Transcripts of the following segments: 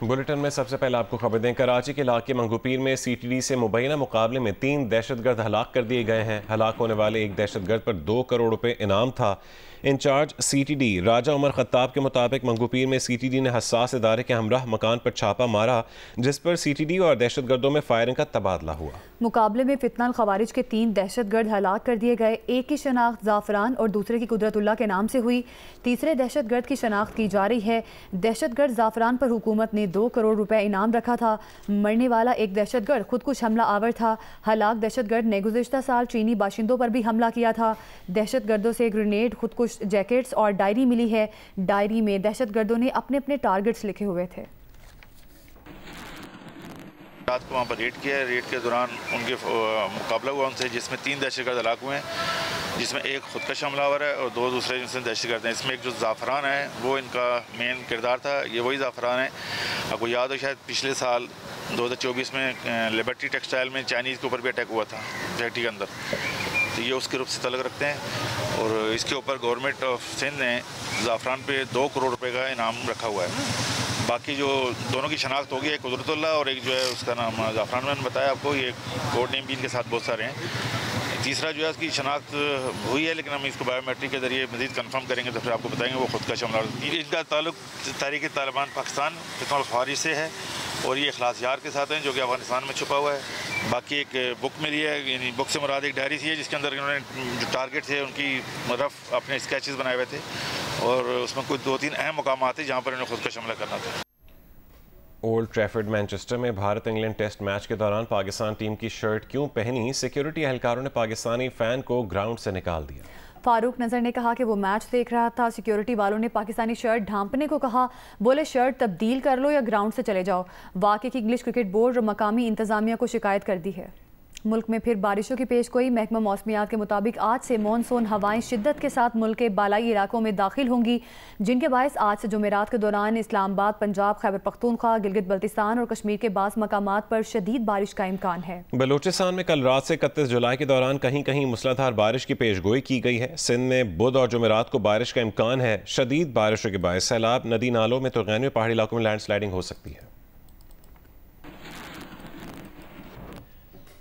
Bulletin में सबसे पहले आपको खबर दें, कराची के इलाके मंगूपीर में CTD से मुबैना मुकाबले में 3 दहशतगर्द हलाक कर दिए गए हैं। हलाक होने वाले एक दहशतगर्द पर 2 करोड़ रुपए इनाम था। इंचार्ज CTD राजा उमर खत्ताब के मुताबिक मंगूपीर में CTD ने हसास इदारे के हमराह मकान पर छापा मारा, जिस पर CTD और दहशतगर्दों में फायरिंग का तबादला हुआ। मुकाबले में फितनल खवारिज के 3 दहशतगर्द हलाक कर दिए गए। एक की शनाख्त जाफरान और दूसरे की कुदरतुल्लाह के नाम से हुई। तीसरे दहशतगर्द की शनाख्त की जा रही है। दहशतगर्द जाफरान पर हुकूमत ने 2 करोड़ रुपए इनाम रखा था। मरने वाला एक दहशतगर्द खुदकुश हमला आवर था। हलाक दहशतगर्द ने गुज़िश्ता साल चीनी बाशिंदों पर भी हमला किया था। दहशतगर्दों से ग्रेनेड, खुदकुश जैकेट्स और डायरी मिली है। डायरी में दहशतगर्दों ने अपने अपने टारगेट्स लिखे हुए थे। रात को वहाँ पर रेड किया है। रेड के दौरान उनके मुकाबला हुआ उनसे, जिसमें 3 दहशतगर्द हलाक हुए हैं, जिसमें एक खुदकश हमलावर है और 2 दूसरे जिनसे दहशतगर्द हैं। इसमें एक जो जाफरान है वो इनका मेन किरदार था। ये वही जाफरान है, आपको याद हो शायद पिछले साल 2024 में लिबर्टी टेक्सटाइल में चाइनीज़ के ऊपर भी अटैक हुआ था फैक्ट्री के अंदर, तो ये उसके रूप से तल्लुक़ रखते हैं। और इसके ऊपर गवर्नमेंट ऑफ सिंध ने जाफरान पे 2 करोड़ रुपए का इनाम रखा हुआ है। बाकी जो दोनों की शनाख्त होगी, एक कुदरतुल्लाह और एक जो है उसका नाम जाफरान, मैंने बताया आपको, ये कोड नेम भी इनके साथ बहुत सारे हैं। तीसरा जो है उसकी शनाख्त हुई है, लेकिन हम इसको बायोमेट्रिक के जरिए मज़ीद कंफर्म करेंगे तो फिर आपको बताएंगे वो खुद का हमला। इनका ताल्लुक तहरीक तालिबान पाकिस्तान फितनल ख्वारिज से है और ये इखलास यार के साथ हैं जो कि अफगानिस्तान में छुपा हुआ है। बाकी एक बुक मिली है, यानी बुक से मुराद एक डायरी थी है जिसके अंदर इन्होंने जो टारगेट थे उनकी रफ अपने स्केचेस बनाए हुए थे और उसमें कुछ 2-3 अहम मकाम थे जहाँ पर इन्हें खुद का हमला करना था। ओल्ड ट्रैफर्ड मैनचेस्टर में भारत इंग्लैंड टेस्ट मैच के दौरान पाकिस्तान टीम की शर्ट क्यों पहनी, सिक्योरिटी एहलकारों ने पाकिस्तानी फैन को ग्राउंड से निकाल दिया। फारूक नजर ने कहा कि वो मैच देख रहा था। सिक्योरिटी वालों ने पाकिस्तानी शर्ट ढांपने को कहा। बोले शर्ट तब्दील कर लो या ग्राउंड से चले जाओ। वाक़े की इंग्लिश क्रिकेट बोर्ड और मकामी इंतजामिया को शिकायत कर दी है। मुल्क में फिर बारिशों की पेशगोई। महकमा मौसमियात के मुताबिक आज से मानसून हवाएं शिद्दत के साथ मुल्क के बालाई इलाकों में दाखिल होंगी, जिनके बायस आज से जुमेरात के दौरान इस्लामाबाद, पंजाब, खैबर पख्तूनख्वा, गिलगित बल्तिस्तान और कश्मीर के बास मकामात पर शदीद बारिश का इम्कान है। बलूचिस्तान में कल रात से 31 जुलाई के दौरान कहीं कहीं मूसलाधार बारिश की पेशगोई की गई है। सिंध में बुध और जुमेरात को बारिश का इम्कान है। शदीद बारिशों के बायस सैलाब, नदी नालों में तुर्गैन में पहाड़ी इलाकों में लैंडस्लाइडिंग हो सकती है।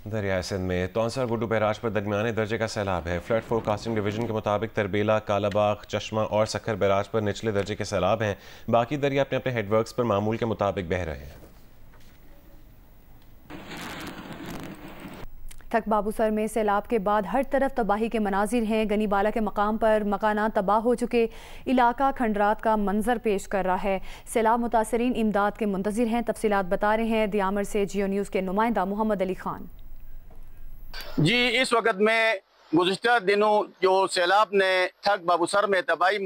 दरियाए सिंध में तौंसर गुड्डू बैराज पर दरमियाने दर्जे का सैलाब है। फ्लड फोरकास्टिंग डिवीजन के मुताबिक तरबेला, कालाबाग, चश्मा और सखर बैराज पर निचले दर्जे के सैलाब हैं। बाकी दरिया अपने अपने हेडवर्क्स पर मामूल के मुताबिक बह रहे हैं। थक बाबूसर में सैलाब के बाद हर तरफ तबाही के मनाजिर हैं। गनीबाला के मकाम पर मकानात तबाह हो चुके, इलाका खंडरात का मंजर पेश कर रहा है। सैलाब मुतासरीन इमदाद के मुंतजिर हैं। तफसीलात बता रहे हैं दियामर से जियो न्यूज़ के नुमाइंदा मोहम्मद अली खान। जी, इस वक्त में गुज़िश्ता दिनों जो सैलाब ने थक बाबूसर में तबाही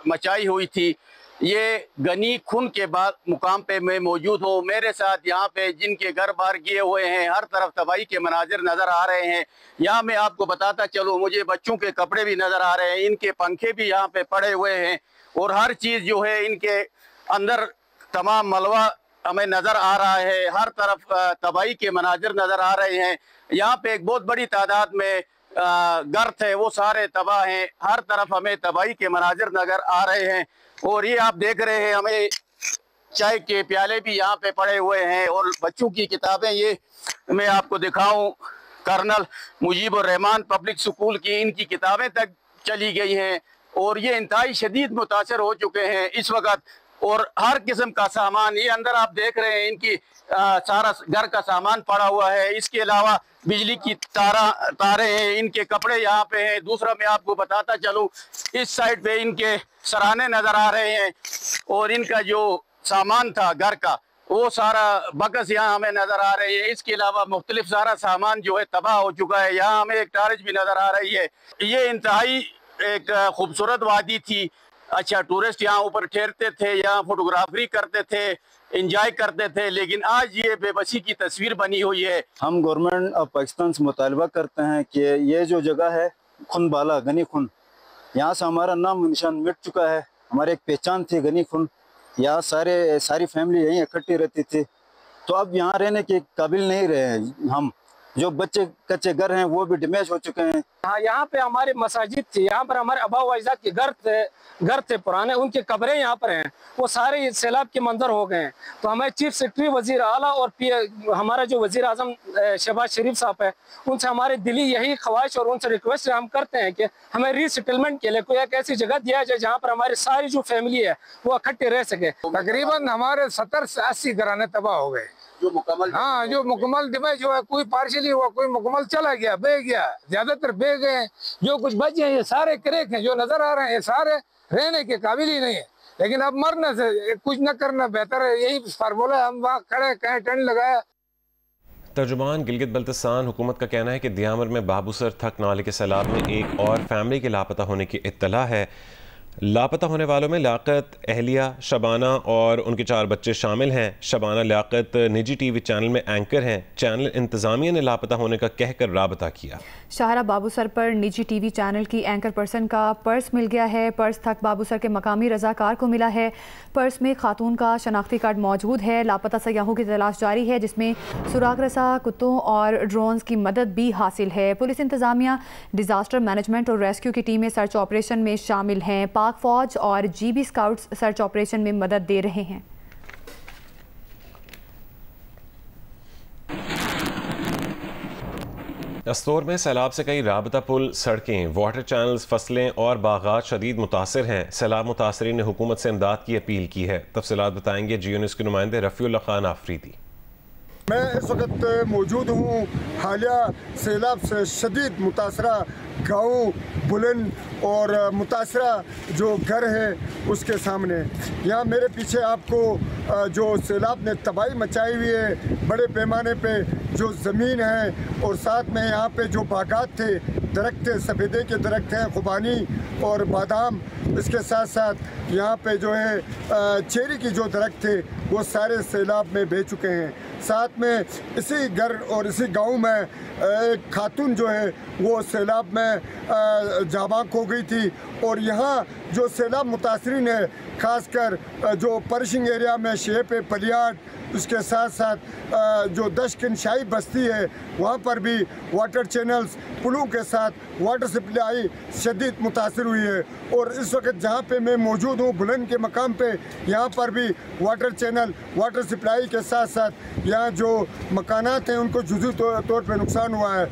मचाई हुई थी, ये गनी खुन के बाद मुकाम पे मैं मौजूद हूँ। मेरे साथ यहाँ पे जिनके घर बार गिए हुए हैं, हर तरफ तबाही के मनाजिर नज़र आ रहे हैं। यहाँ मैं आपको बताता चलूँ, मुझे बच्चों के कपड़े भी नज़र आ रहे हैं, इनके पंखे भी यहाँ पे पड़े हुए हैं और हर चीज़ जो है इनके अंदर तमाम मलबा हमें नज़र आ रहा है। हर तरफ तबाही के मनाजिर नज़र आ रहे हैं। यहाँ पे एक बहुत बड़ी तादाद में घर थे, वो सारे तबाह हैं। हर तरफ हमें तबाही के मनाजिर नज़र आ रहे हैं और ये आप देख रहे हैं, हमें चाय के प्याले भी यहाँ पे पड़े हुए हैं और बच्चों की किताबें, ये मैं आपको दिखाऊं, colonel Mujibur Rahman public school की इनकी किताबें तक चली गई हैं और ये इंतहाई शदीद मुतासर हो चुके हैं इस वक्त। और हर किस्म का सामान, ये अंदर आप देख रहे हैं, इनकी सारा घर का सामान पड़ा हुआ है। इसके अलावा बिजली की तारे हैं, इनके कपड़े यहाँ पे हैं। दूसरा मैं आपको बताता चलूँ, इस साइड पे इनके सराहने नज़र आ रहे हैं और इनका जो सामान था घर का, वो सारा बकस यहाँ हमें नज़र आ रही है। इसके अलावा मुख्तलिफ सारा सामान जो है तबाह हो चुका है। यहाँ हमें एक टारज भी नज़र आ रही है। ये इंतहाई एक खूबसूरत वादी थी। अच्छा, टूरिस्ट यहाँ ऊपर ठहरते थे, यहाँ फोटोग्राफरी करते थे, इंजॉय करते थे, लेकिन आज ये बेबसी की तस्वीर बनी हुई है। हम गवर्नमेंट ऑफ पाकिस्तान से मुतालबा करते हैं कि ये जो जगह है खुन बाला, गनी खुन, यहाँ से हमारा नाम निशान मिट चुका है। हमारी एक पहचान थी गनी खुन, यहाँ सारी फैमिली यहीं इकट्ठी रहती थी, तो अब यहाँ रहने के काबिल नहीं रहे हम। जो बच्चे कच्चे घर हैं वो भी डैमेज हो चुके हैं। हाँ, यहाँ पे हमारे मसाजिद थी, यहाँ पर हमारे आबा व अजदाद के घर थे पुराने, उनकी कब्रें यहाँ पर हैं, वो सारे सैलाब के मंजर हो गए हैं। तो हमारे चीफ सेक्रेटरी वजीर आला और हमारा जो वजीर आजम शहबाज शरीफ साहब है, उनसे हमारे दिली यही ख्वाहिश और उनसे रिक्वेस्ट हम करते हैं कि हमें रीसेटलमेंट के लिए कोई एक ऐसी जगह दिया जाए जहाँ पर हमारी सारी जो फैमिली है वो इकट्ठे रह सके। तकरीबन हमारे 70 से 80 घराने तबाह हो गए। जो मुकम्मल, हाँ, जो मुकम्मल डिमेज जो है, कोई पार्शली हुआ, कोई मुकम्मल चला गया, बह गया, ज्यादातर बह गए। जो कुछ बचे हैं ये सारे क्रेक हैं, जो नजर आ रहे हैं ये सारे रहने के काबिल ही नहीं है। लेकिन अब मरने से कुछ न करना बेहतर है, यही फार्मूला। हम वहाँ खड़े कहीं टेंट लगाया। तर्जुमान गिलगित बल्तिस्तान हुकूमत का कहना है कि दियामर में बाबूसर थक नाले के सैलाब में एक और फैमिली के लापता होने की इत्तला है। लापता होने वालों में लियाकत, अहलिया, शबाना और उनके 4 बच्चे शामिल हैं। शबाना लियाकत निजी टीवी चैनल में एंकर हैं। चैनल इंतज़ामिया ने लापता होने का कहकर राबता किया। शाहरा बाबूसर पर निजी टीवी चैनल की एंकर पर्सन का पर्स मिल गया है। पर्स थक बाबूसर के मकामी रजाकार को मिला है। पर्स में खातून का शनाख्ती कार्ड मौजूद है। लापता सयाहों की तलाश जारी है, जिसमें सुराग रसा कुत्तों और ड्रोन्स की मदद भी हासिल है। पुलिस इंतज़ामिया, डिजास्टर मैनेजमेंट और रेस्क्यू की टीमें सर्च ऑपरेशन में शामिल हैं। पाक फौज और GB स्काउट्स सर्च ऑपरेशन में मदद दे रहे हैं। अस्तोर में सैलाब से कई राबता पुल, सड़कें, वाटर चैनल्स, फसलें और बागात शदीद मुतासर हैं। सैलाब मुतासरीन ने हुकूमत से इमदाद की अपील की है। तफसीलात बताएंगे जियो न्यूज़ के नुमाइंदे रफ़ीउल्लाह खान आफरीदी। मैं इस वक्त मौजूद हूँ हालिया सैलाब से शदीद मुतासरा गाँव बुलंद और मुतासरा जो घर है उसके सामने। यहाँ मेरे पीछे आपको जो सैलाब ने तबाही मचाई हुई है, बड़े पैमाने पे जो ज़मीन है और साथ में यहाँ पे जो बागात थे, दरख्त थे, सफ़ेदे के दरख्त हैं, खुबानी और बादाम। इसके साथ साथ यहाँ पे जो है चेरी की जो दरख्त थे वो सारे सैलाब में बह चुके हैं। साथ में इसी घर और इसी गांव में एक खातून जो है वो सैलाब में जाबाक हो गई थी। और यहाँ जो सैलाब मुतासरीन है, ख़ासकर जो परशिंग एरिया में शेप पलियाट, उसके साथ साथ जो दशकिन शाही बस्ती है वहाँ पर भी वाटर चैनल्स, पुलों के साथ वाटर सप्लाई शदीद मुतासर हुई है। और इस वक्त जहाँ पे मैं मौजूद हूँ बुलंद के मकाम पे, यहाँ पर भी वाटर चैनल, वाटर सप्लाई के साथ साथ यहाँ जो मकानात हैं उनको जुज़ी तौर पे नुकसान हुआ है।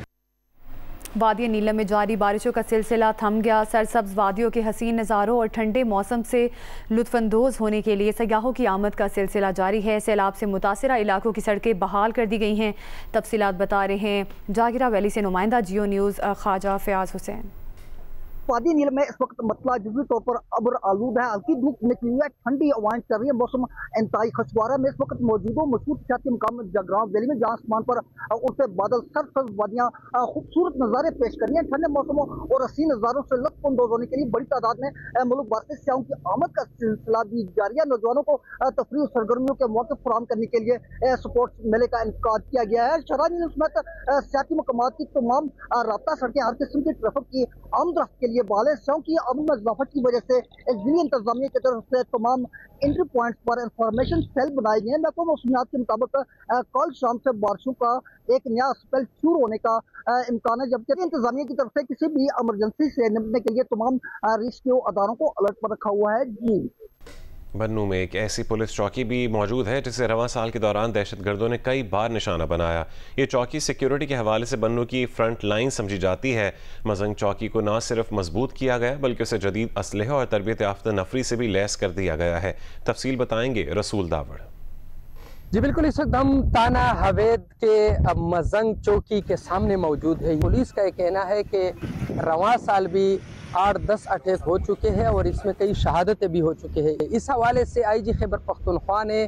वादी नीलम में जारी बारिशों का सिलसिला थम गया। सरसब्ज वादियों के हसीन नज़ारों और ठंडे मौसम से लुत्फानंदोज होने के लिए सयाहों की आमद का सिलसिला जारी है। सैलाब से मुतासरा इलाकों की सड़कें बहाल कर दी गई हैं। तफसीलात बता रहे हैं जागिरा वैली से नुमाइंदा जियो न्यूज़ ख्वाजा फयाज हुसैन। वादी नील में इस वक्त मतला जुज़वी तौर पर अब्र आलूद है, हल्की धूप निकली हुई है, ठंडी हवाएं चल रही है, मौसम इंतहाई खुशगवार है। मैं इस वक्त मौजूद हूँ मशहूर सियाती मुकाम जगरांव वैली में, जहाँ आसमान पर उड़ते बादल सरसब्ज वादियाँ खूबसूरत नज़ारे पेश कर रही हैं। ठंडे मौसमों और हसीन नज़ारों से लुत्फ़अंदोज़ होने के लिए बड़ी तादाद में मुल्क भर से सियाहों की आमद का सिलसिला भी जारी है। नौजवानों को तफरीह सरगर्मियों के मौके फराहम करने के लिए स्पोर्ट्स मेले का इनेकाद किया गया है। शहरानी समेत सियाती मकामात की तमाम राब्ता सड़कें हर किस्म की ट्रैफिक की आमदरफ्त के लिए बाले की अमन में इजाफा की वजह से जिली इंतजामिया की तरफ से तमाम एंट्री पॉइंट्स पर इंफॉर्मेशन सेल बनाए गए हैं। महकमा मौसमियात के मुताबिक कल शाम से बारिशों का एक नया स्पेल शुरू होने का इम्कान है, जबकि इंतजामिया की तरफ से किसी भी इमरजेंसी से निपटने के लिए तमाम रेस्क्यू अदारों को अलर्ट पर रखा हुआ है। जी, बन्नू में एक ऐसी पुलिस चौकी भी मौजूद है जिसे रवां साल के दौरान दहशतगर्दों ने कई बार निशाना बनाया। ये चौकी सिक्योरिटी के हवाले से बन्नू की फ्रंट लाइन समझी जाती है। मजंग चौकी को न सिर्फ मजबूत किया गया बल्कि उसे जदीद असलहे और तरबियत याफ्ता नफरी से भी लैस कर दिया गया है। तफसील बताएंगे रसूल दावड़। जी बिल्कुल, इस वक्त हम ताना हवेद के मजंग चौकी के सामने मौजूद है। पुलिस का कहना है कि रवां साल भी 8-10 अटैक हो चुके हैं और इसमें कई शहादतें भी हो चुके हैं। इस हवाले से IG खैबर पख्तूनख्वा ने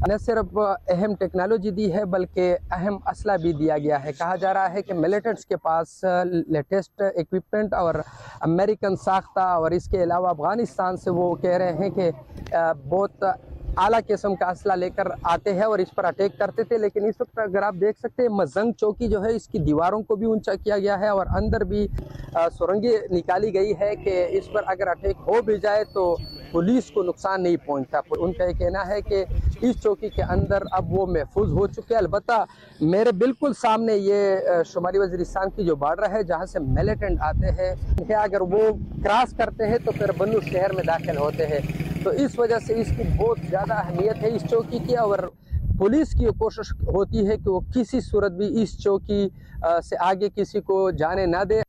न सिर्फ अहम टेक्नोलॉजी दी है बल्कि अहम असला भी दिया गया है। कहा जा रहा है कि मिलिटेंट्स के पास लेटेस्ट इक्विपमेंट और अमेरिकन साख्ता और इसके अलावा अफगानिस्तान से वो कह रहे हैं कि बहुत आला किस्म का असला लेकर आते हैं और इस पर अटैक करते थे। लेकिन इस वक्त अगर आप देख सकते हैं मजंग चौकी जो है इसकी दीवारों को भी ऊंचा किया गया है और अंदर भी सुरंगें निकाली गई है कि इस पर अगर अटैक हो भी जाए तो पुलिस को नुकसान नहीं पहुंचता। उनका ये कहना है कि इस चौकी के अंदर अब वो महफूज हो चुके हैं। अलबत्ता मेरे बिल्कुल सामने ये शुमाली वज़ीरिस्तान की जो बॉर्डर है जहाँ से मिलिटेंट आते हैं, अगर वो क्रॉस करते हैं तो फिर बन्नू शहर में दाखिल होते हैं। तो इस वजह से इसकी बहुत ज़्यादा अहमियत है इस चौकी की, और पुलिस की कोशिश होती है कि वो किसी सूरत भी इस चौकी से आगे किसी को जाने ना दे।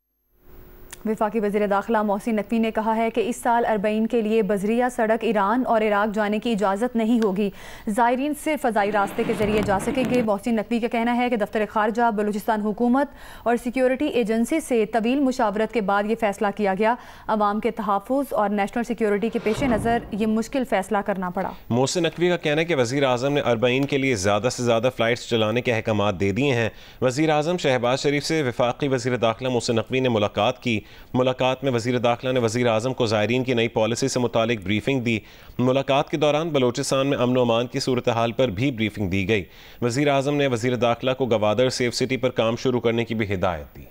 वफाकी वज़ीर दाखिला मोहसिन नकवी ने कहा है कि इस साल अरबईन के लिए बजरिया सड़क ईरान और इराक जाने की इजाज़त नहीं होगी। ज़ायरीन सिर्फ फ़ज़ाई रास्ते के ज़रिए जा सकेंगे। मोहसिन नकवी का कहना है कि दफ्तर ख़ारजा, बलूचिस्तान हुकूमत और सिक्योरिटी एजेंसी से तवील मुशावरत के बाद ये फ़ैसला किया गया। अवाम के तहफ़्फ़ुज़ और नेशनल सिक्योरिटी के पेश नज़र ये मुश्किल फ़ैसला करना पड़ा। मोहसिन नकवी का कहना है कि वज़ीर आज़म ने अरबईन के लिए ज़्यादा से ज़्यादा फ़्लाइट्स चलाने के अहकाम दे दिए हैं। वज़ीर आज़म शहबाज शरीफ से वफाकी वज़ीर दाखिला मोहसिन नकवी ने मुलाकात में वज़ीर दाखिला ने वज़ीर आज़म को ज़ायरीन की नई पॉलिसी से मुतालिक ब्रीफिंग दी। मुलाकात के दौरान बलोचिस्तान में अमन अमान की सूरत हाल पर भी ब्रीफिंग दी गई। वज़ीर आज़म ने वज़ीर दाखिला को गवादर सेफ सिटी पर काम शुरू करने की भी हिदायत दी।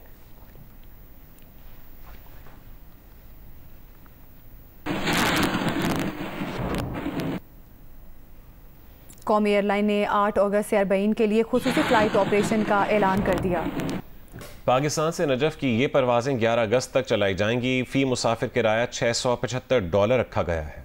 कौमी एयरलाइन ने 8 अगस्त से अरबईन के लिए खुसूसी फ़्लाइट ऑपरेशन का ऐलान कर दिया। पाकिस्तान से नजफ़ की ये परवाज़ें 11 अगस्त तक चलाई जाएंगी। फ़ी मुसाफिर किराया $675 रखा गया है।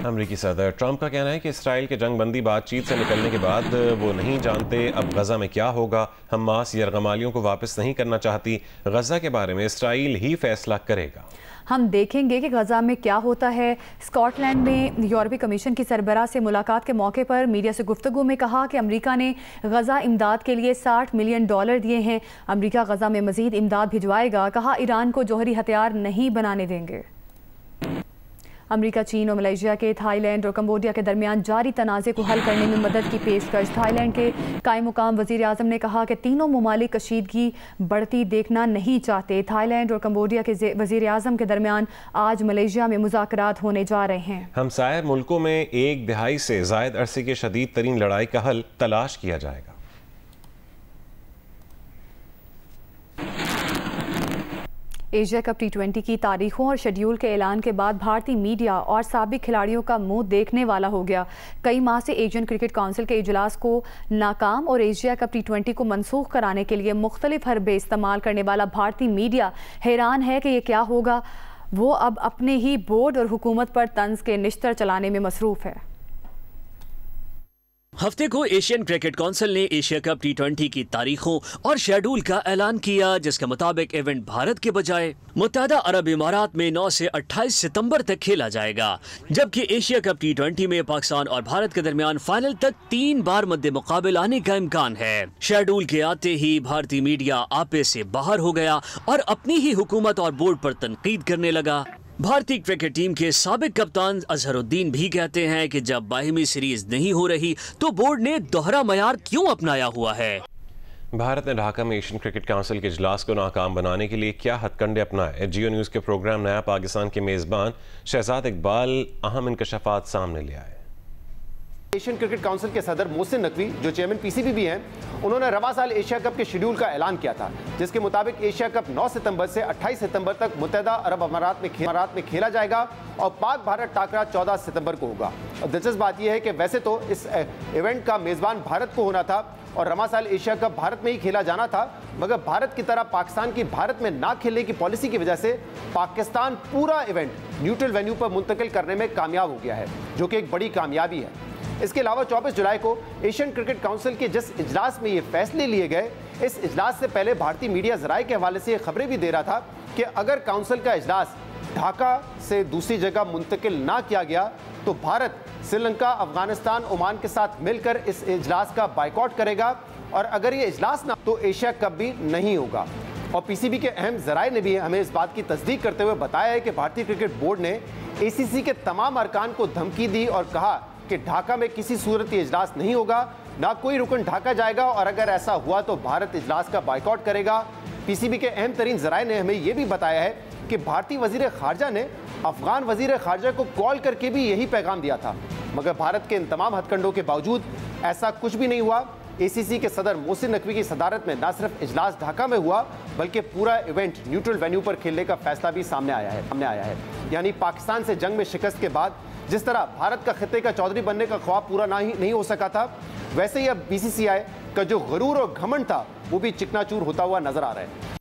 अमरीकी सदर ट्रंप का कहना है कि इसराइल के जंगबंदी बातचीत से निकलने के बाद वो नहीं जानते अब गजा में क्या होगा। हमास यरगमालियों को वापस नहीं करना चाहती। गजा के बारे में इसराइल ही फैसला करेगा। हम देखेंगे कि गजा में क्या होता है। स्कॉटलैंड में यूरोपीय कमीशन की सरबराह से मुलाकात के मौके पर मीडिया से गुफ्तगू में कहा कि अमेरिका ने गजा इमदाद के लिए $60 मिलियन दिए हैं। अमेरिका गजा में मजीद इमदाद भिजवाएगा। कहा ईरान को जौहरी हथियार नहीं बनाने देंगे। अमेरिका, चीन और मलेशिया के थाईलैंड और कंबोडिया के दरमियान जारी तनाज़े को हल करने में मदद की पेशकश। थाईलैंड के कायम मुकाम वज़ीर आज़म ने कहा कि तीनों ममालिक कशीदगी बढ़ती देखना नहीं चाहते। थाईलैंड और कंबोडिया के वज़ीर आज़म के दरमियान आज मलेशिया में मुज़ाकरात होने जा रहे हैं। हमसाया मुल्कों में 1 दहाई से ज़ायद अरसे की शदीद तरीन लड़ाई का हल तलाश किया जाएगा। एशिया कप T20 की तारीखों और शेड्यूल के ऐलान के बाद भारतीय मीडिया और साबिक खिलाड़ियों का मुंह देखने वाला हो गया। कई माह से एशियन क्रिकेट काउंसिल के इजलास को नाकाम और एशिया कप T20 को मनसूख कराने के लिए मुख्तलिफ हरबे इस्तेमाल करने वाला भारतीय मीडिया हैरान है कि ये क्या होगा। वो अब अपने ही बोर्ड और हुकूमत पर तंज के निश्तर चलाने में मसरूफ़ है। हफ्ते को एशियन क्रिकेट काउंसिल ने एशिया कप T20 की तारीखों और शेड्यूल का ऐलान किया, जिसके मुताबिक इवेंट भारत के बजाय मुत्तहदा अरब इमारात में 9 से 28 सितंबर तक खेला जाएगा, जबकि एशिया कप T20 में पाकिस्तान और भारत के दरमियान फाइनल तक 3 बार मद्दे मुकाबिल आने का इम्कान है। शेड्यूल के आते ही भारतीय मीडिया आपे से बाहर हो गया और अपनी ही हुकूमत और बोर्ड पर तनकीद करने लगा। भारतीय क्रिकेट टीम के साबिक कप्तान अजहरुद्दीन भी कहते हैं कि जब बाहिमी सीरीज नहीं हो रही तो बोर्ड ने दोहरा मयार क्यों अपनाया हुआ है। भारत ने ढाका में एशियन क्रिकेट काउंसिल के इजलास को नाकाम बनाने के लिए क्या हथकंडे अपनाए। जियो न्यूज़ के प्रोग्राम नया पाकिस्तान के मेज़बान शहजाद इकबाल अहम इंकशाफात सामने ले आए। एशियन क्रिकेट काउंसिल के सदर मोहसिन नकवी, जो चेयरमैन पीसीबी भी हैं, उन्होंने रवा साल एशिया कप के शेड्यूल का ऐलान किया था, जिसके मुताबिक एशिया कप 9 सितंबर से 28 सितंबर तक मुत्तहदा अरब अमारात में खेला जाएगा और पाक भारत टाकरा 14 सितंबर को होगा। और दिलचस्प बात यह है कि वैसे तो इस इवेंट का मेज़बान भारत को होना था और रवा साल एशिया कप भारत में ही खेला जाना था, मगर भारत की तरह पाकिस्तान की भारत में ना खेलने की पॉलिसी की वजह से पाकिस्तान पूरा इवेंट न्यूट्रल वेन्यू पर मुंतकिल करने में कामयाब हो गया है, जो कि एक बड़ी कामयाबी है। इसके अलावा 24 जुलाई को एशियन क्रिकेट काउंसिल के जिस इजलास में ये फैसले लिए गए, इस इजलास से पहले भारतीय मीडिया ज़राए के हवाले से ये खबरें भी दे रहा था कि अगर काउंसिल का इजलास ढाका से दूसरी जगह मुंतकिल ना किया गया तो भारत श्रीलंका, अफगानिस्तान, ओमान के साथ मिलकर इस इजलास का बाइकआउट करेगा और अगर ये इजलास ना तो एशिया कप भी नहीं होगा। और पीसीबी के अहम ज़राए ने भी हमें इस बात की तस्दीक करते हुए बताया है कि भारतीय क्रिकेट बोर्ड ने एसीसी के तमाम अरकान को धमकी दी और कहा कि ढाका में किसी सूरत ये इजलास नहीं होगा, ना कोई रुकन ढाका जाएगा और अगर ऐसा हुआ तो भारत इजलास का बाइकआउट करेगा। पीसीबी के अहम तरीन ज़राए ने हमें यह भी बताया है कि भारतीय वजीर खारजा ने अफगान वजीर खारजा को कॉल करके भी यही पैगाम दिया था, मगर भारत के इन तमाम हथकंडों के बावजूद ऐसा कुछ भी नहीं हुआ ACC के सदर मोहसिन नकवी की सदारत में न सिर्फ इजलास ढाका में हुआ बल्कि पूरा इवेंट न्यूट्रल वेन्यू पर खेलने का फैसला भी सामने आया है। यानी पाकिस्तान से जंग में शिकस्त के बाद जिस तरह भारत का खिते का चौधरी बनने का ख्वाब पूरा नहीं हो सका था, वैसे ही अब BCCI का जो गरूर और घमंड था वो भी चिकनाचूर होता हुआ नजर आ रहा है।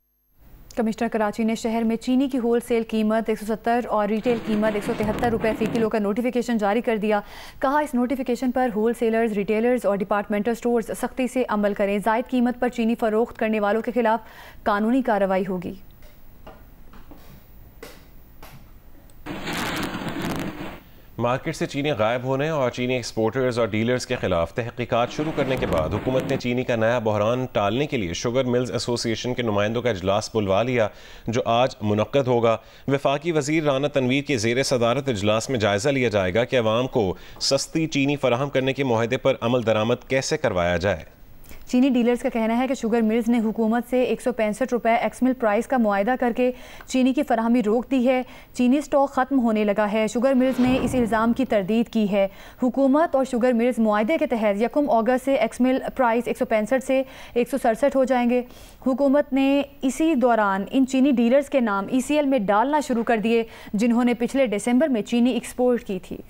कमिश्नर कराची ने शहर में चीनी की होलसेल कीमत 170 और रिटेल कीमत 173 रुपये फ़ी किलो का नोटिफिकेशन जारी कर दिया। कहा, इस नोटिफिकेशन पर होलसेलर्स, रिटेलर्स और डिपार्टमेंटल स्टोर्स सख्ती से अमल करें। जायद कीमत पर चीनी फरोख्त करने वालों के खिलाफ कानूनी कार्रवाई होगी। मार्केट से चीनी गायब होने और चीनी एक्सपोर्टर्स और डीलर्स के खिलाफ तहकीकात शुरू करने के बाद हुकूमत ने चीनी का नया बहरान टालने के लिए शुगर मिल्स एसोसिएशन के नुमाइंदों का इजलास बुलवा लिया, जो आज मुनक्कद होगा। वफाकी वजीर राना तनवीर के ज़ेर सदारत इजलास में जायज़ा लिया जाएगा कि अवाम को सस्ती चीनी फराहम करने के मुआहदे पर अमल दरामद कैसे करवाया जाए। चीनी डीलर्स का कहना है कि शुगर मिल्स ने हुकूमत से 165 रुपये एक्समिल प्राइस का मुआहदा करके चीनी की फराहमी रोक दी है। चीनी स्टॉक ख़त्म होने लगा है। शुगर मिल्स ने इस इल्ज़ाम की तरदीद की है। हुकूमत और शुगर मिल्स मुआहदे के तहत 1 अगस्त से एक्समिल प्राइस 165 से 167 हो जाएंगे। हुकूमत ने इसी दौरान इन चीनी डीलर्स के नाम ECL में डालना शुरू कर दिए, जिन्होंने पिछले दिसंबर में चीनी एक्सपोर्ट की थी।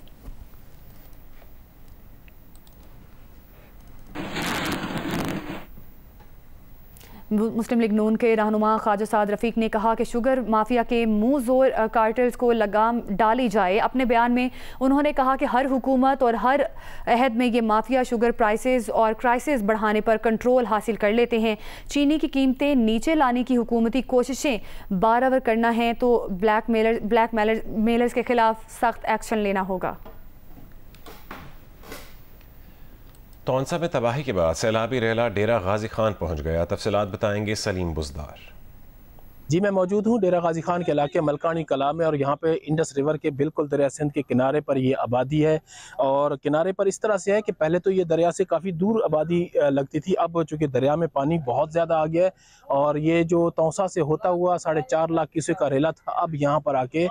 मुस्लिम लीग नून के रहनुमा ख्वाजा साद रफ़ीक ने कहा कि शुगर माफिया के मुंह जोर कार्टल्स को लगाम डाली जाए। अपने बयान में उन्होंने कहा कि हर हुकूमत और हर अहद में ये माफिया शुगर प्राइसेस और क्राइसिस बढ़ाने पर कंट्रोल हासिल कर लेते हैं। चीनी की कीमतें नीचे लाने की हुकूमती कोशिशें बराबर करना है तो ब्लैक मेलर्स के खिलाफ सख्त एक्शन लेना होगा। तौंसा में तबाही के बाद सैलाबी रेला डेरा गाजी खान पहुंच गया। तफसीलात बताएंगे सलीम बुजदार। जी, मैं मौजूद हूँ डेरा गाजी खान के इलाके मलकानी कला में और यहाँ पे इंडस रिवर के बिल्कुल दरिया सिंध के किनारे पर ये आबादी है। और किनारे पर इस तरह से है कि पहले तो ये दरिया से काफ़ी दूर आबादी लगती थी, अब चूँकि दरिया में पानी बहुत ज़्यादा आ गया है और ये जो तौसा से होता हुआ 4.5 लाख क्यूसेक का रेला था, अब यहाँ पर आके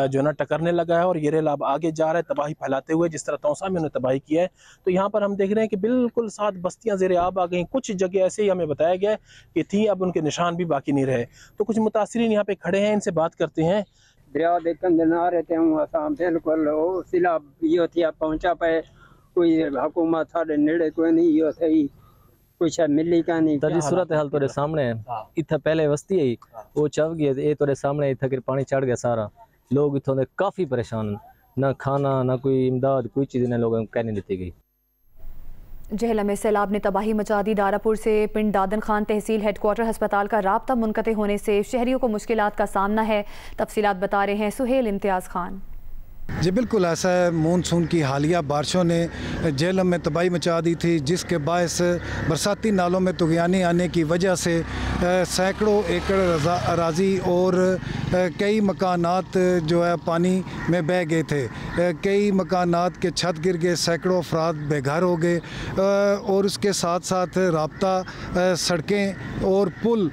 जो ना टकरने लगा है और ये रेला अब आगे जा रहा है तबाही फैलाते हुए, जिस तरह तौसा में उन्होंने तबाही किया है। तो यहाँ पर हम देख रहे हैं कि बिल्कुल 7 बस्तियाँ ज़ेर आब आ गई। कुछ जगह ऐसे ही हमें बताया गया है कि थी, अब उनके निशान भी बाकी नहीं रहे। तो कुछ मुतासिरीन यहाँ पे खड़े हैं, इनसे बात करते हैं। दरिया देखन ना रहते हूँ असां बिल्कुल ओ सिला यो थी पहुंचा पे कोई हुकूमत साडे नेड़े कोई नहीं यो सही कुछ मिली का नहीं। तरी सूरत हाल तोरे सामने है। इतना पहले बस्ती है वो चव गई, ये तोरे सामने इतना कि पानी चढ़ गया सारा। लोग इतों दे काफी परेशान, ना खाना ना कोई इमदाद, कोई चीज़ ने लोगों को कहने देती गई। जहला में सैलाब ने तबाही मचा दी। दारापुर से पिंड दादन खान तहसील हेडक्वार्टर अस्पताल का राब्ता मुनक़ते होने से शहरियों को मुश्किलात का सामना है। तफसीलात बता रहे हैं सुहेल इम्तियाज़ खान। जी बिल्कुल ऐसा है। मानसून की हालिया बारिशों ने झेलम में तबाही मचा दी थी, जिसके बायस बरसाती नालों में तुग़यानी आने की वजह से सैकड़ों एकड़ अराज़ी और कई मकानात जो है पानी में बह गए थे। कई मकानात के छत गिर गए, सैकड़ों अफराद बेघर हो गए और उसके साथ साथ राब्ता सड़कें और पुल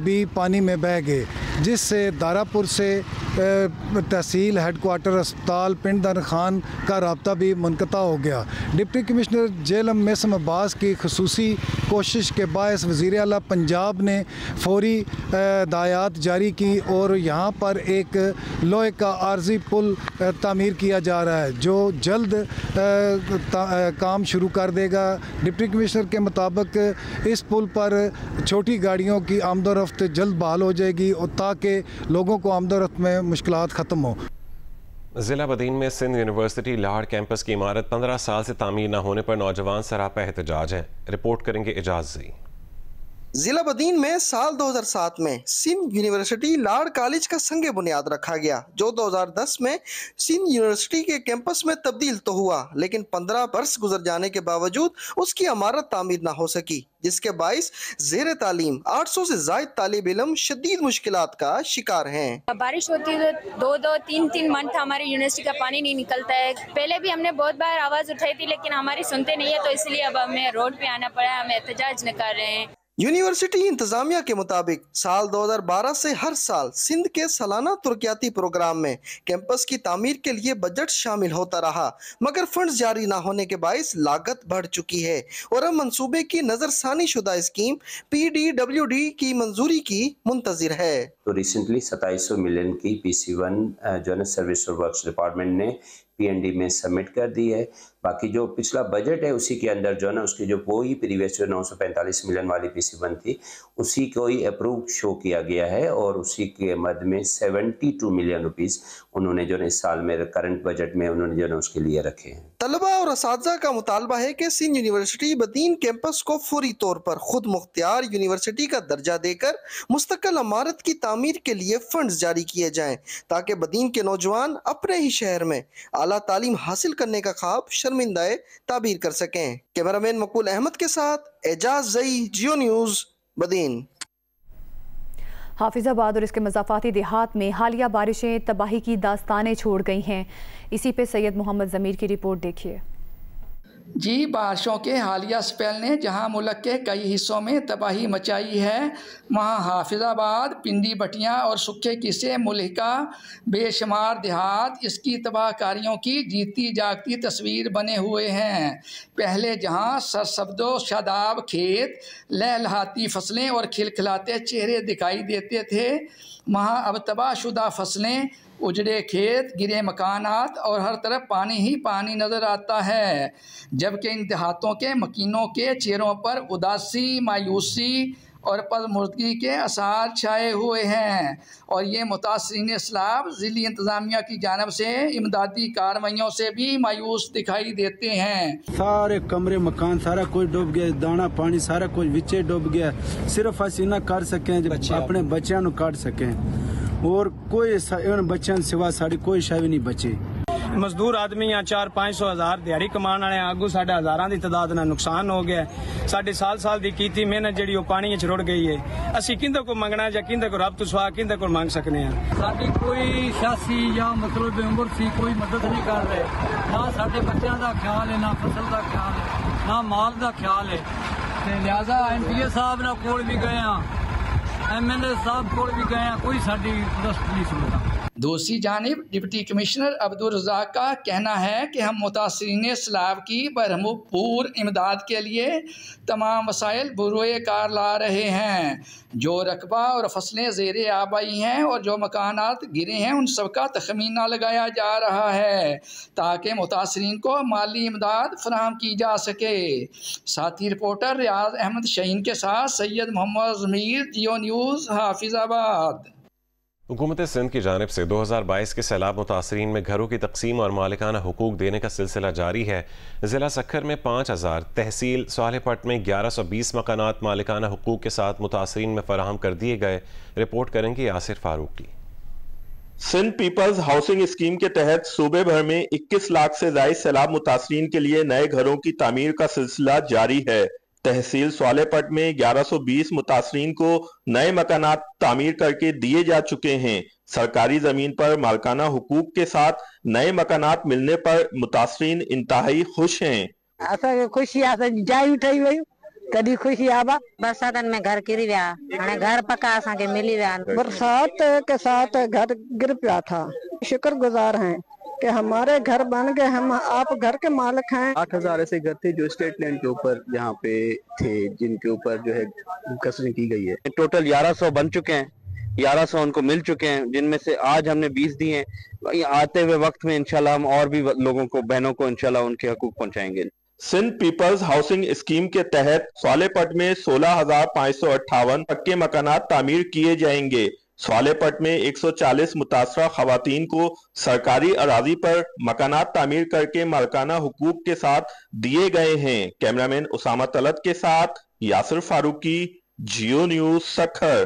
भी पानी में बह गए, जिससे दारापुर से तहसील हेडक्वार्टर अस्पताल पिंड दादन खान का राब्ता भी मुनक़ता हो गया। डिप्टी कमिश्नर जेलम मेसम अब्बास की खुसूसी कोशिश के बायस वज़ीर आला पंजाब ने फौरी हिदायत जारी की और यहाँ पर एक लोहे का आर्जी पुल तामीर किया जा रहा है, जो जल्द काम शुरू कर देगा। डिप्टी कमिश्नर के मुताबिक इस पुल पर छोटी गाड़ियों की आमदोरफ्त जल्द बहाल हो जाएगी और ताकि लोगों को आमदोरफ्त में मुश्किलात ख़त्म हो। ज़िला बदीन में सिंध यूनिवर्सिटी लाहड़ कैंपस की इमारत 15 साल से तामीर न होने पर नौजवान सरापा एहतजाज है। रिपोर्ट करेंगे इजाज़ी। जिला बदीन में साल 2007 में सिंध यूनिवर्सिटी लाहड़ कॉलेज का संगे बुनियाद रखा गया, जो 2010 में सिंध यूनिवर्सिटी के कैंपस में तब्दील तो हुआ, लेकिन 15 वर्ष गुजर जाने के बावजूद उसकी इमारत तामीर ना हो सकी, जिसके बाइस जेर तालीम 800 से जायद तालिब इल्म शदीद मुश्किलात का शिकार हैं। बारिश होती है तो 2-3 मंथ हमारी यूनिवर्सिटी का पानी नहीं निकलता है। पहले भी हमने बहुत बार आवाज़ उठाई थी, लेकिन हमारी सुनते नहीं है, तो इसलिए अब हमें रोड पे आना पड़ा, हम एहतजाज न कर रहे हैं। यूनिवर्सिटी इंतजामिया के मुताबिक साल 2012 से हर साल सिंध के सालाना तुर्कियाती प्रोग्राम में कैंपस की तामीर के लिए बजट शामिल होता रहा, मगर फंड्स जारी न होने के बाइस लागत बढ़ चुकी है और अब मंसूबे की नजरसानी शुदा स्कीम PDWD की मंजूरी की मुंतजिर है। तो रिसेंटली 2700 मिलियन की PC1 जो है सर्विस और वर्क्स डिपार्टमेंट ने PND में सबमिट कर दी है। बाकी जो पिछला बजट है उसी के अंदर जो है ना उसकी जो वही प्रीवियस जो 945 मिलियन वाली PC1 थी उसी को ही अप्रूव शो किया गया है और उसी के मद में 72 मिलियन रुपीस उन्होंने जो है इस साल में करंट बजट में उन्होंने जो है उसके लिए रखे हैं। तलबा और असातिज़ा का मुतालबा है कि सिंध यूनिवर्सिटी बदीन कैंपस को फौरी तौर पर खुद मुख्तियार यूनिवर्सिटी का दर्जा देकर मुस्तकिल इमारत की तामीर के लिए फंड्स जारी किए जाएं ताकि बदीन के नौजवान अपने ही शहर में आला तालीम हासिल करने का ख्वाब शर्मिंदाए ताबीर कर सकें। कैमरामैन मकबूल अहमद के साथ एजाज जई, जियो न्यूज़, बदीन। हाफिजाबाद और इसके मज़ाफ़ाती देहात में हालिया बारिशें तबाही की दास्तानें छोड़ गई हैं। इसी पे सैयद मोहम्मद ज़मीर की रिपोर्ट देखिए। जी, बारिशों के हालिया स्पेल ने जहां मुल्क के कई हिस्सों में तबाही मचाई है, वहां हाफिजाबाद, पिंडी बटियां और सूखे किस्से मुल्क का बेशुमार देहात इसकी तबाहकारियों की जीती जागती तस्वीर बने हुए हैं। पहले जहां सरसब्दो शादाब खेत, लहलहाती फसलें और खिलखिलाते चेहरे दिखाई देते थे, वहाँ अब तबाहशुदा फसलें, उजड़े खेत, गिरे मकानात और हर तरफ पानी ही पानी नज़र आता है। जबकि इन देहातों के मकीनों के चेहरों पर उदासी, मायूसी और पदमुर्दगी के आसार छाए हुए हैं और ये मुतासरीन सैलाब ज़िली इंतज़ामिया की जानिब से इमदादी कार्रवाइयों से भी मायूस दिखाई देते हैं। सारे कमरे मकान सारा कुछ डूब गया, दाना पानी सारा कुछ विचे डूब गया। सिर्फ अस इना कर सकें अपने बच्चों को काट सकें और कोई बच्चों सिवा साड़ी कोई शय भी नहीं बची। मजदूर आदमी यहाँ 400-500 हज़ार दिहाड़ी कमान वाले आगू साढ़े हज़ारां की तादाद ना नुकसान हो गया। साढ़े साल की कीती मेहनत जी पानी च रुड़ गई है। असी किंदे को मंगना या किंदे को रब तो सुहा किंदे को मंग सकते हैं। साडी कोई सियासी या मतलब उम्र सी कोई मदद नहीं कर रहे, ना साडे बच्चों का ख्याल है, ना फसल का ख्याल है, ना माल का ख्याल है। लिहाजा MPA साहब ना कोल भी गए, MLA साहब कोल भी गए, कोई साडी दस्त नहीं सुनता। दूसरी जानिब डिप्टी कमिश्नर अब्दुल रज़ाक का कहना है कि हम मुतासरीन सैलाब की भरपूर इमदाद के लिए तमाम वसाइल बुरोए कार ला रहे हैं। जो रकबा और फसलें ज़ेरे आबाई हैं और जो मकानात गिरे हैं उन सब का तखमीना लगाया जा रहा है ताकि मुतासरीन को माली इमदाद फराहम की जा सके। साथी रिपोर्टर रियाज अहमद शहीन के साथ सैयद मोहम्मद ज़मीर, जियो न्यूज़, हाफिजाबाद। हुकूमत सिंध की जानिब से 2022 के सैलाब मुतासरीन में घरों की तकसीम और मालिकाना हुकूक देने का सिलसिला जारी है। ज़िला सक्खर में 5000, तहसील सालेपट में 1120 मकानात मालिकाना हुकूक के साथ मुतासरीन में फराहम कर दिए गए। रिपोर्ट करेंगे Yasir Farooqui. Sindh people's housing scheme के तहत सूबे भर में 21 लाख से ज़ायद सैलाब मुतासरीन के लिए नए घरों की तामीर का सिलसिला जारी है। तहसील स्वालेपट में 1120 मुतासरीन को नए मकानात तामीर करके दिए जा चुके हैं। सरकारी जमीन पर मालकाना हुकूक के साथ नए मकानात मिलने पर मुतासरीन इंतहाई खुश हैं। खुशी जाई उठाई वही कदी खुशी आबा बरसातन में घर गिर गया, घर पक्का असांखे मिली विया। बरसात के साथ घर गिर पिया था। शुक्रगुजार हैं कि हमारे घर बन गए, हम आप घर के मालिक हैं। 8000 ऐसे घर थे जो स्टेट लैंड के ऊपर यहाँ पे थे, जिनके ऊपर जो है कसरें की गई है। टोटल 1100 बन चुके हैं, 1100 उनको मिल चुके हैं, जिनमें से आज हमने 20 दिए हैं। आते हुए वक्त में इंशाल्लाह हम और भी लोगों को, बहनों को इंशाल्लाह उनके हकूक पहुंचाएंगे। सिंध पीपल्स हाउसिंग स्कीम के तहत स्वालेपट में 16,558 पक्के मकानात तामीर किए जाएंगे। स्वालेपट में 140 मुतासरा खवातीन को सरकारी अराजी पर मकानात तामीर करके मालकाना हुकूक के साथ दिए गए हैं। कैमरामैन उसामा तलत के साथ यासिर फारूकी, जियो न्यूज़ सक्खर।